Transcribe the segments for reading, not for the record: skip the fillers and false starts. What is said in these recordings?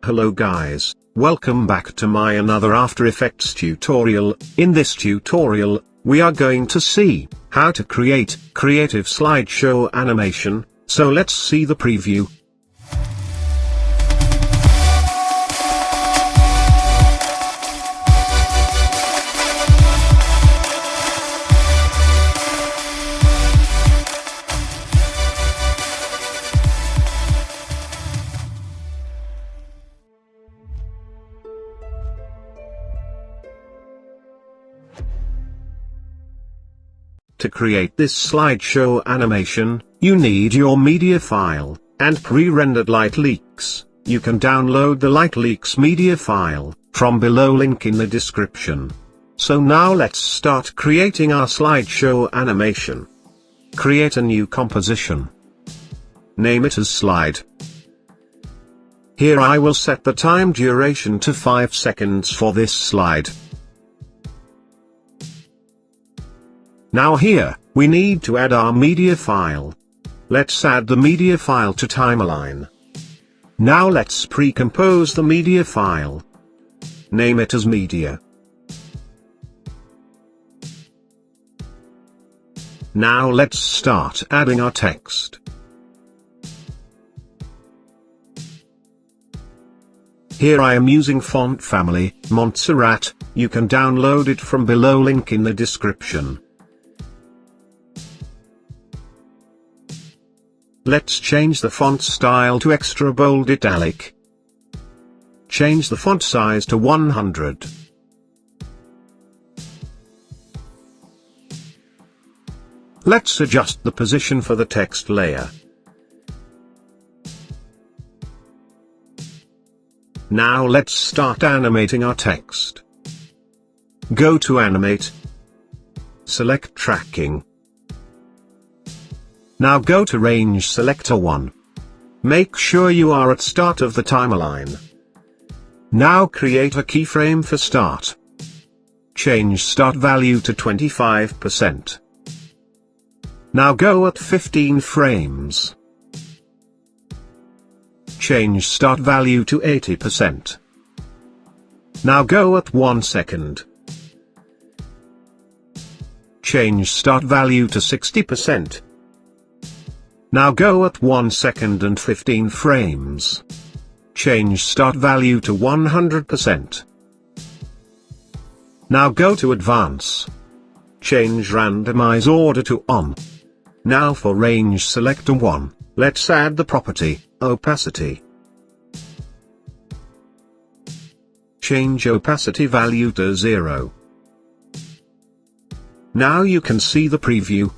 Hello guys, welcome back to my another After Effects tutorial. In this tutorial, we are going to see how to create creative slideshow animation, so let's see the preview. To create this slideshow animation, you need your media file, and pre-rendered light leaks. You can download the light leaks media file, from below link in the description. So now let's start creating our slideshow animation. Create a new composition. Name it as slide. Here I will set the time duration to 5 seconds for this slide. Now here, we need to add our media file. Let's add the media file to timeline. Now let's pre-compose the media file. Name it as media. Now let's start adding our text. Here I am using font family, Montserrat. You can download it from below link in the description. Let's change the font style to extra bold italic. Change the font size to 100. Let's adjust the position for the text layer. Now let's start animating our text. Go to Animate. Select Tracking. Now go to Range Selector 1. Make sure you are at start of the timeline. Now create a keyframe for start. Change start value to 25%. Now go at 15 frames. Change start value to 80%. Now go at 1 second. Change start value to 60%. Now go at 1 second and 15 frames. Change start value to 100%. Now go to Advance. Change Randomize Order to On. Now for Range Selector 1, let's add the property, Opacity. Change opacity value to 0. Now you can see the preview.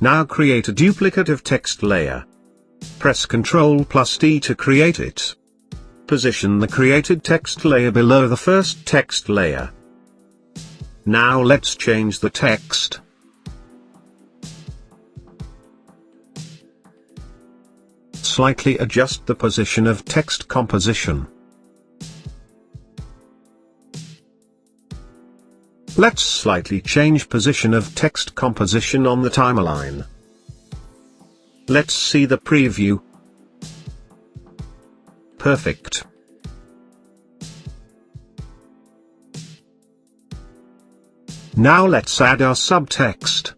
Now create a duplicate of text layer. Press Ctrl+D to create it. Position the created text layer below the first text layer. Now let's change the text. Slightly adjust the position of text composition. Let's slightly change position of text composition on the timeline. Let's see the preview. Perfect. Now let's add our subtext.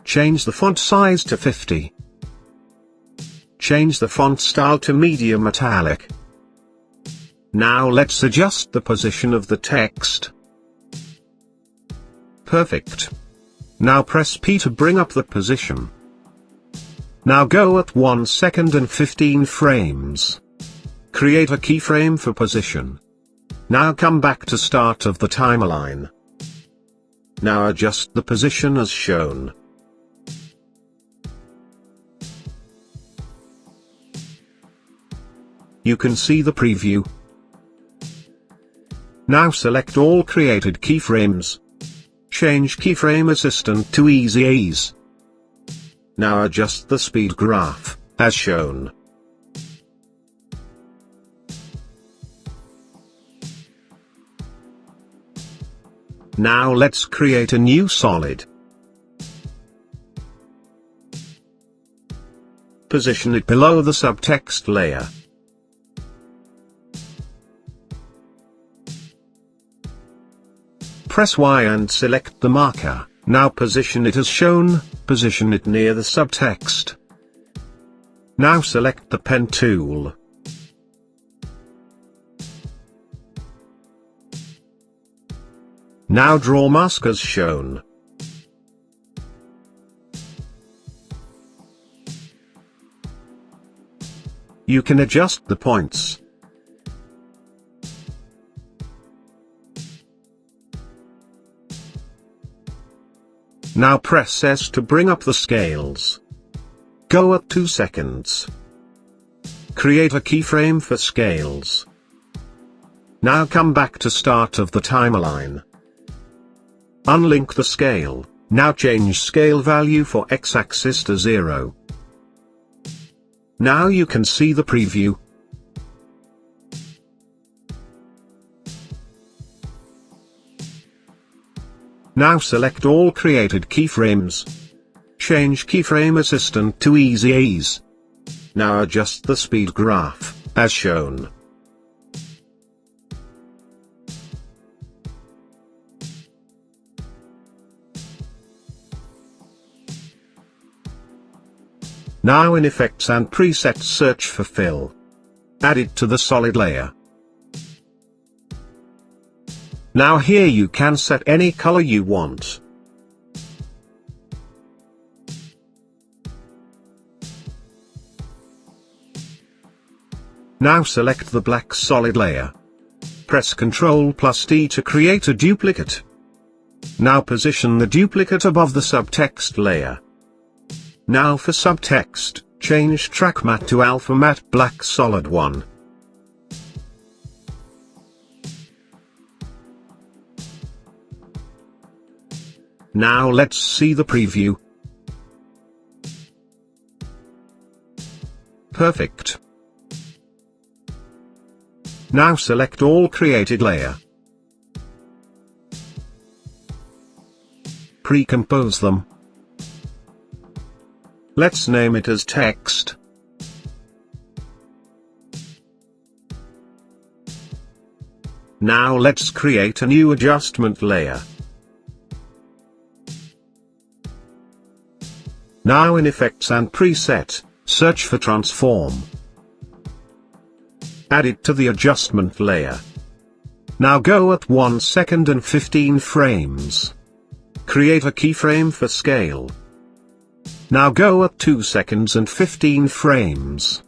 Change the font size to 50. Change the font style to medium italic. Now let's adjust the position of the text. Perfect. Now press P to bring up the position. Now go at 1 second and 15 frames. Create a keyframe for position. Now come back to start of the timeline. Now adjust the position as shown. You can see the preview. Now select all created keyframes. Change Keyframe Assistant to Easy Ease. Now adjust the speed graph, as shown. Now let's create a new solid. Position it below the subtext layer. Press Y and select the marker. Now position it as shown, position it near the subtext. Now select the pen tool. Now draw mask as shown. You can adjust the points. Now press S to bring up the scales. Go up 2 seconds. Create a keyframe for scales. Now come back to start of the timeline. Unlink the scale. Now change scale value for x-axis to 0. Now you can see the preview. Now select all created keyframes. Change keyframe assistant to easy ease. Now adjust the speed graph, as shown. Now in Effects and Presets search for Fill. Add it to the solid layer. Now here you can set any color you want. Now select the black solid layer. Press Ctrl+D to create a duplicate. Now position the duplicate above the subtext layer. Now for subtext, change track matte to alpha matte black solid 1. Now let's see the preview. Perfect. Now select all created layer. Pre-compose them. Let's name it as text. Now let's create a new adjustment layer. Now in Effects and Preset, search for Transform. Add it to the adjustment layer. Now go at 1 second and 15 frames. Create a keyframe for scale. Now go at 2 seconds and 15 frames.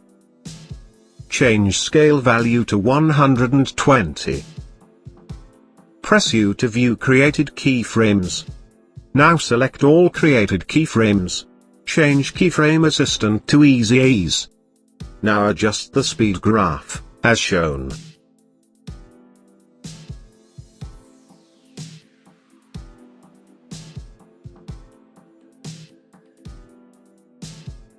Change scale value to 120. Press U to view created keyframes. Now select all created keyframes. Change keyframe assistant to easy ease. Now adjust the speed graph, as shown.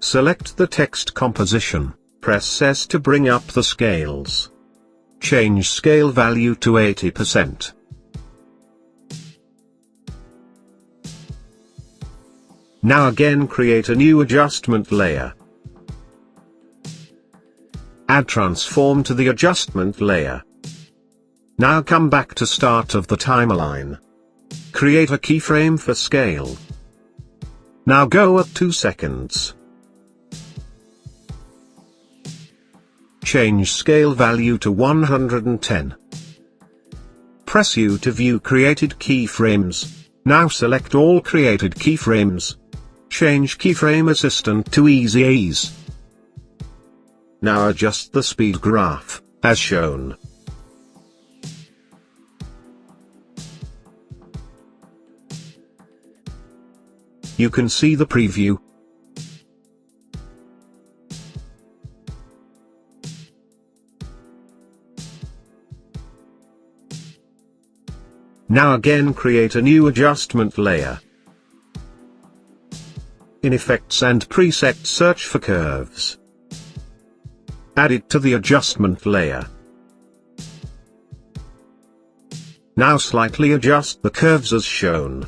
Select the text composition, press S to bring up the scales. Change scale value to 80%. Now again create a new adjustment layer. Add transform to the adjustment layer. Now come back to start of the timeline. Create a keyframe for scale. Now go at 2 seconds. Change scale value to 110. Press U to view created keyframes. Now select all created keyframes. Change keyframe assistant to easy ease. Now adjust the speed graph, as shown. You can see the preview. Now again create a new adjustment layer. In Effects and Preset search for Curves. Add it to the adjustment layer. Now slightly adjust the curves as shown.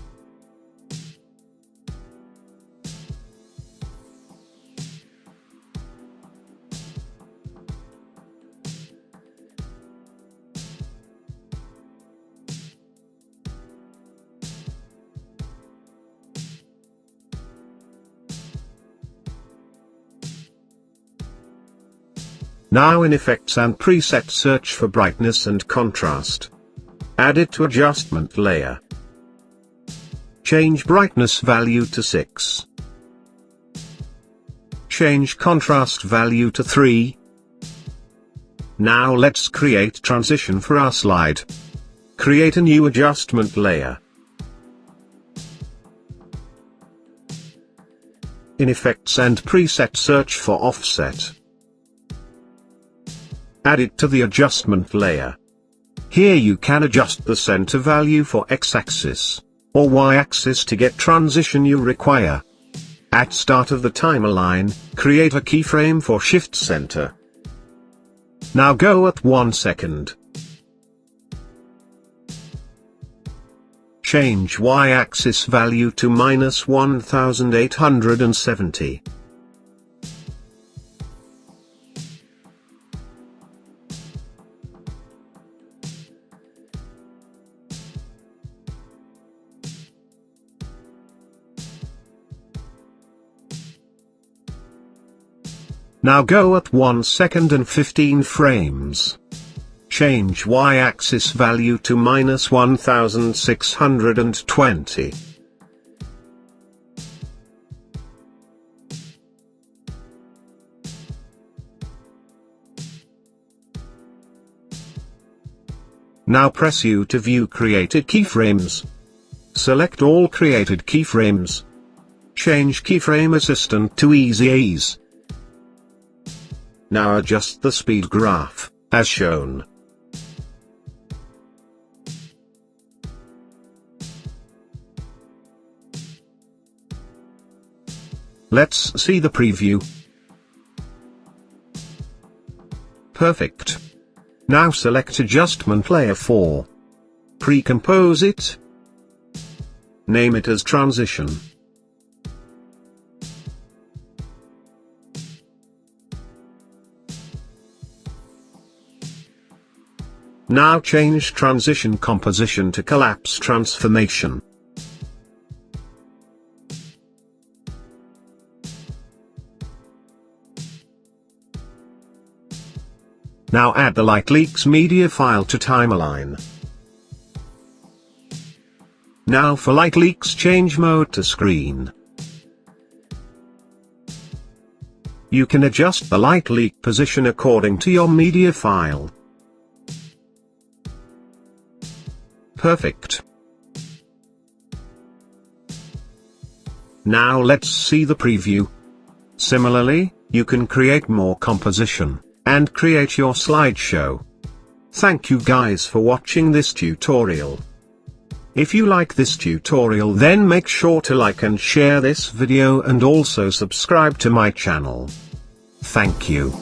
Now in Effects and Preset, search for Brightness and Contrast. Add it to Adjustment layer. Change brightness value to 6. Change contrast value to 3. Now let's create transition for our slide. Create a new adjustment layer. In Effects and Preset, search for Offset. Add it to the adjustment layer. Here you can adjust the center value for X-axis or Y-axis to get transition you require. At start of the timeline, create a keyframe for shift center. Now go at 1 second. Change Y-axis value to -1870. Now go at 1 second and 15 frames. Change Y-axis value to -1620. Now press U to view created keyframes. Select all created keyframes. Change Keyframe Assistant to Easy Ease. Now adjust the speed graph, as shown. Let's see the preview. Perfect. Now select Adjustment Layer 4. Pre-compose it. Name it as Transition. Now change Transition Composition to Collapse Transformation. Now add the Light Leaks media file to timeline. Now for Light Leaks, change mode to Screen. You can adjust the light leak position according to your media file. Perfect. Now let's see the preview. Similarly, you can create more composition and create your slideshow. Thank you guys for watching this tutorial. If you like this tutorial, then make sure to like and share this video and also subscribe to my channel. Thank you.